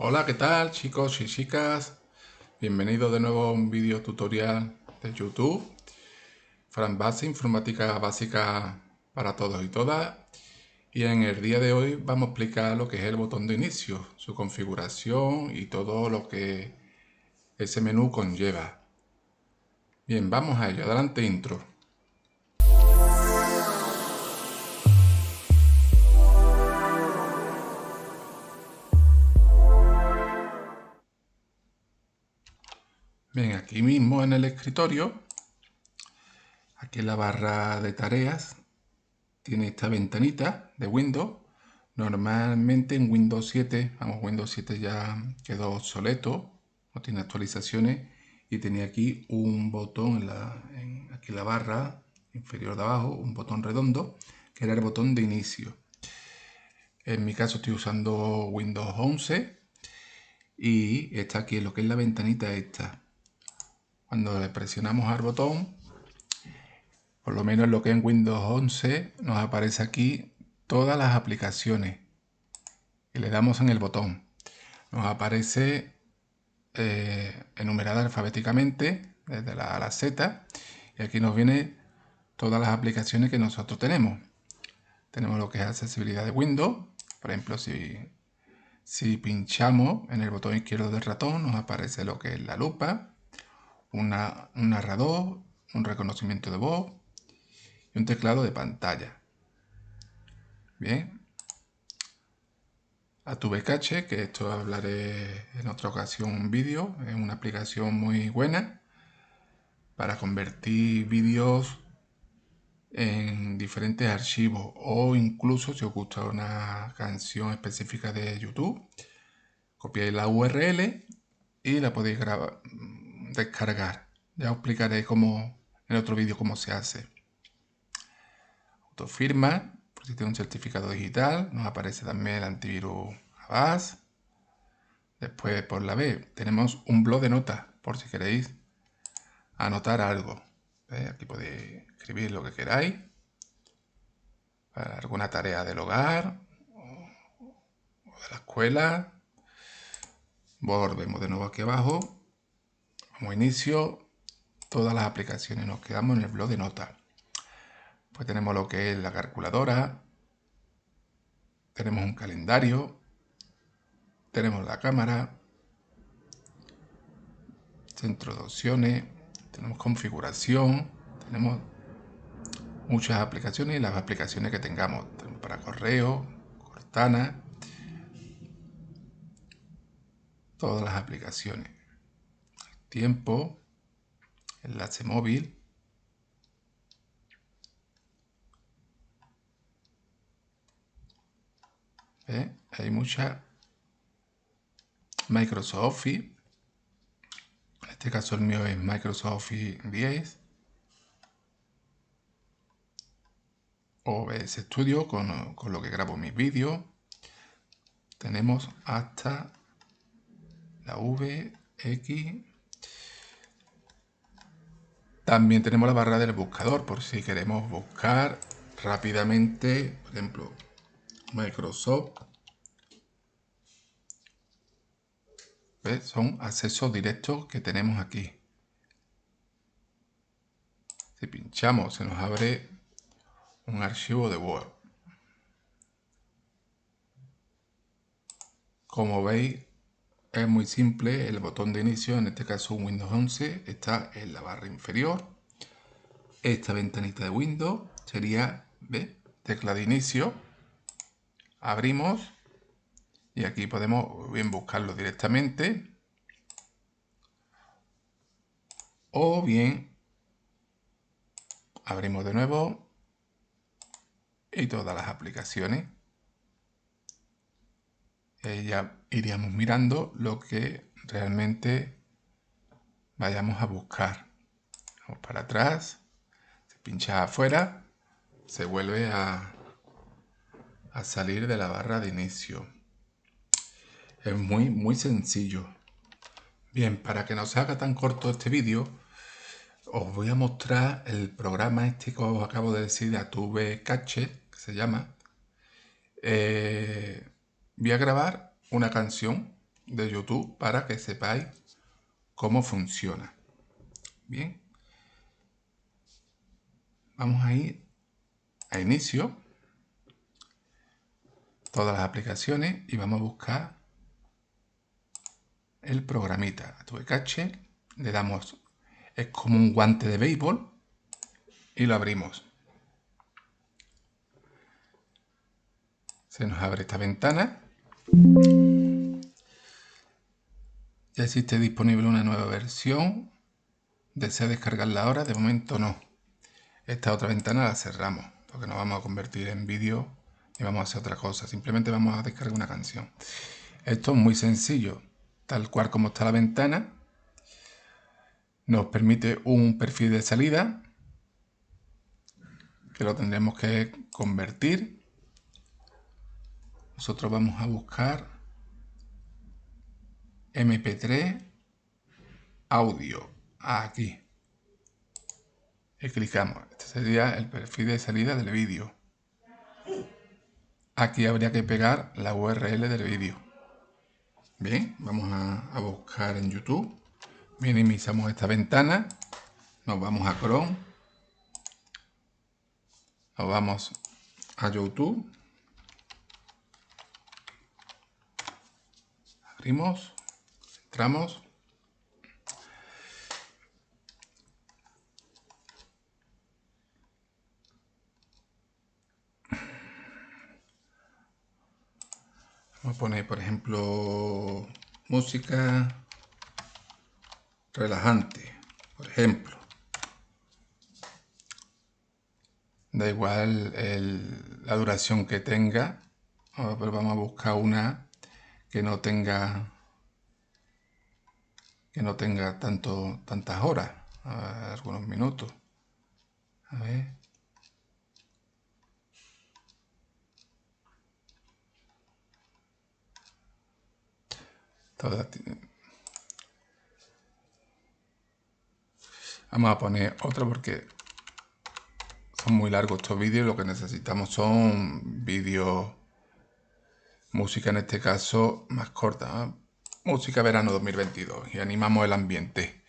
Hola, ¿qué tal chicos y chicas? Bienvenidos de nuevo a un vídeo tutorial de YouTube. Fran Base, informática básica para todos y todas. Y en el día de hoy vamos a explicar lo que es el botón de inicio, su configuración y todo lo que ese menú conlleva. Bien, vamos a ello. Adelante, intro. Bien, aquí mismo en el escritorio, aquí en la barra de tareas, tiene esta ventanita de Windows. Normalmente en Windows 7, Windows 7 ya quedó obsoleto, no tiene actualizaciones y tenía aquí un botón aquí en la barra inferior de abajo, un botón redondo que era el botón de inicio. En mi caso estoy usando Windows 11 y está aquí en lo que es la ventanita esta. Cuando le presionamos al botón, por lo menos lo que en Windows 11 nos aparece aquí todas las aplicaciones y le damos en el botón. Nos aparece enumerada alfabéticamente desde la A a la Z y aquí nos viene todas las aplicaciones que nosotros tenemos. Tenemos lo que es accesibilidad de Windows. Por ejemplo, si pinchamos en el botón izquierdo del ratón nos aparece lo que es la lupa, un narrador, un reconocimiento de voz y un teclado de pantalla. Bien, AtubeCache, que esto hablaré en otra ocasión un vídeo, es una aplicación muy buena para convertir vídeos en diferentes archivos o incluso si os gusta una canción específica de YouTube, copiáis la URL y la podéis descargar. Ya os explicaré en otro vídeo cómo se hace. Autofirma, por si tiene un certificado digital, nos aparece también el antivirus Avast. Después por la B tenemos un blog de notas por si queréis anotar algo. Aquí podéis escribir lo que queráis para alguna tarea del hogar o de la escuela. Volvemos de nuevo aquí abajo, como inicio, todas las aplicaciones, nos quedamos en el blog de notas. Pues tenemos lo que es la calculadora, tenemos un calendario, tenemos la cámara, centro de opciones, tenemos configuración, tenemos muchas aplicaciones y las aplicaciones que tengamos, tenemos para correo, Cortana, todas las aplicaciones, tiempo, enlace móvil, hay muchas. Microsoft Office, en este caso el mío es Microsoft Office 10, OBS Studio con lo que grabo mis vídeos. Tenemos hasta la VX. También tenemos la barra del buscador por si queremos buscar rápidamente, por ejemplo, Microsoft. ¿Ves? Son accesos directos que tenemos aquí. Si pinchamos se nos abre un archivo de Word. Como veis, es muy simple, el botón de inicio, en este caso Windows 11, está en la barra inferior. Esta ventanita de Windows sería, ¿ves? Tecla de inicio. Abrimos y aquí podemos bien buscarlo directamente o bien abrimos de nuevo y todas las aplicaciones. Ya iríamos mirando lo que realmente vayamos a buscar. Vamos para atrás, se pincha afuera, se vuelve a salir de la barra de inicio. Es muy sencillo. Bien, para que no se haga tan corto este vídeo, os voy a mostrar el programa este que os acabo de decir de AtubeCache, que se llama. Voy a grabar una canción de YouTube para que sepáis cómo funciona. Bien, vamos a ir a inicio, todas las aplicaciones, y vamos a buscar el programita AtubeCache. Le damos, es como un guante de béisbol, y lo abrimos. Se nos abre esta ventana. Ya existe disponible una nueva versión. ¿Desea descargarla ahora? De momento no. Esta otra ventana la cerramos, porque nos vamos a convertir en vídeo y vamos a hacer otra cosa. Simplemente vamos a descargar una canción. Esto es muy sencillo. Tal cual como está la ventana, nos permite un perfil de salida, que lo tendremos que convertir. Nosotros vamos a buscar MP3 audio aquí y clicamos. Este sería el perfil de salida del vídeo. Aquí habría que pegar la URL del vídeo. Bien, vamos a buscar en YouTube. Minimizamos esta ventana, nos vamos a Chrome, nos vamos a YouTube, abrimos, entramos. Vamos a poner, por ejemplo, música relajante, por ejemplo. Da igual la duración que tenga, pero vamos a buscar una que no tenga tantas horas, algunos minutos. A ver. Vamos a poner otra porque son muy largos estos vídeos. Lo que necesitamos son vídeos, música en este caso más corta, ¿eh? Música verano 2022, y animamos el ambiente.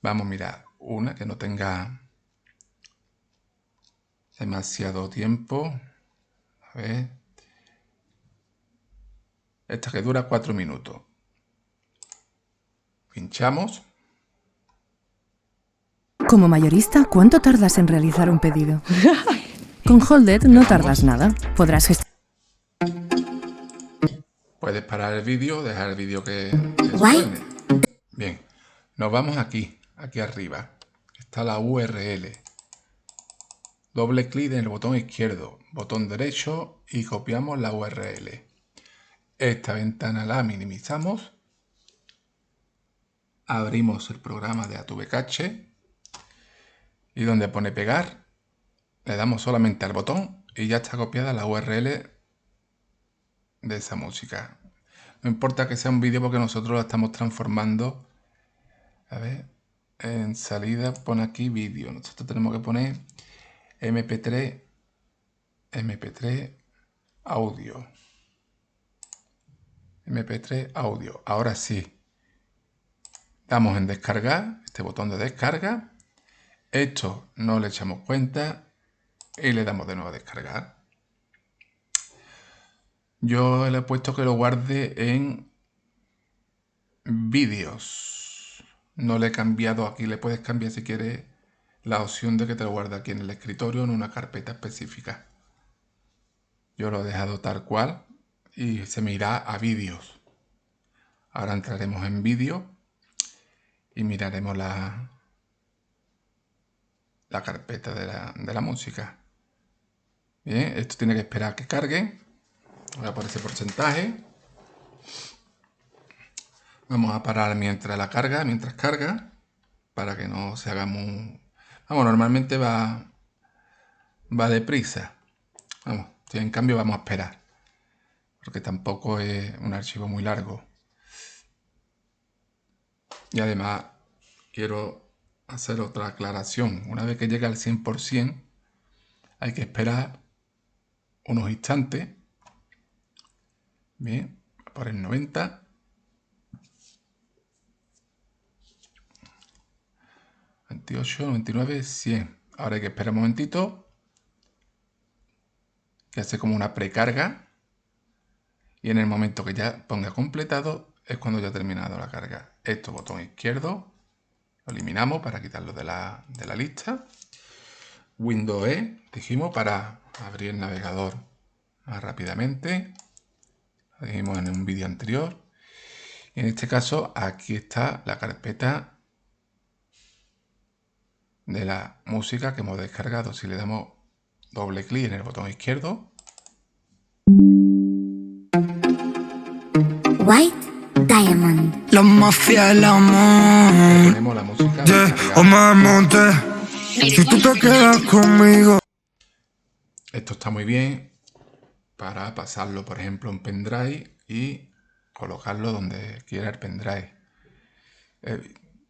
Vamos a mirar una que no tenga demasiado tiempo. A ver. Esta que dura 4 minutos. Pinchamos. Como mayorista, ¿cuánto tardas en realizar un pedido? Con Holded no tardas nada. Podrás gestionar. Puedes parar el vídeo, dejar el vídeo que suene. Bien, nos vamos aquí arriba. Está la URL. Doble clic en el botón izquierdo, botón derecho y copiamos la URL. Esta ventana la minimizamos. Abrimos el programa de AtubeCache y donde pone pegar, le damos solamente al botón y ya está copiada la URL de esa música. No importa que sea un vídeo porque nosotros la estamos transformando. A ver, en salida pone aquí vídeo. Nosotros tenemos que poner MP3 audio. MP3 audio. Ahora sí. Damos en descargar, este botón de descarga. Esto no le echamos cuenta y le damos de nuevo a descargar. Yo le he puesto que lo guarde en vídeos. No le he cambiado aquí. Le puedes cambiar si quieres la opción de que te lo guarde aquí en el escritorio en una carpeta específica. Yo lo he dejado tal cual y se me irá a vídeos. Ahora entraremos en vídeo y miraremos la carpeta de la música. Bien, esto tiene que esperar a que cargue. Voy a poner ese porcentaje. Vamos a parar mientras carga, para que no se haga muy... Vamos, normalmente va deprisa. Vamos, si en cambio vamos a esperar, porque tampoco es un archivo muy largo. Y además quiero hacer otra aclaración. Una vez que llegue al 100%, hay que esperar unos instantes. Bien, por el 90. 98, 99, 100. Ahora hay que esperar un momentito, que hace como una precarga, y en el momento que ya ponga completado es cuando ya ha terminado la carga. Esto, botón izquierdo, lo eliminamos para quitarlo de la lista. Windows E, dijimos, para abrir el navegador más rápidamente. Lo dijimos en un vídeo anterior. Y en este caso, aquí está la carpeta de la música que hemos descargado. Si le damos doble clic en el botón izquierdo, White Diamond. La mafia del amor. tenemos la música Yeah, descargada. Omar Monte. Si tú te quedas conmigo. Esto está muy bien para pasarlo, por ejemplo, en pendrive y colocarlo donde quiera el pendrive.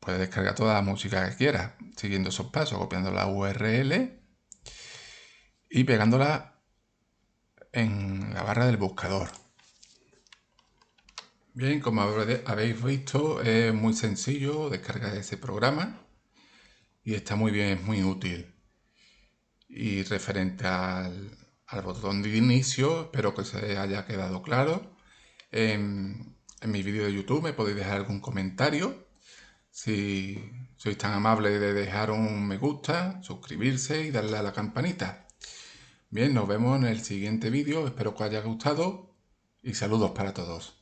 Puedes descargar toda la música que quieras, siguiendo esos pasos, copiando la URL y pegándola en la barra del buscador. Bien, como habéis visto, es muy sencillo descargar ese programa y está muy bien, es muy útil. Y referente al botón de inicio, espero que se haya quedado claro. En mi vídeo de YouTube me podéis dejar algún comentario. Si sois tan amables de dejar un me gusta, suscribirse y darle a la campanita. Bien, nos vemos en el siguiente vídeo, espero que os haya gustado y saludos para todos.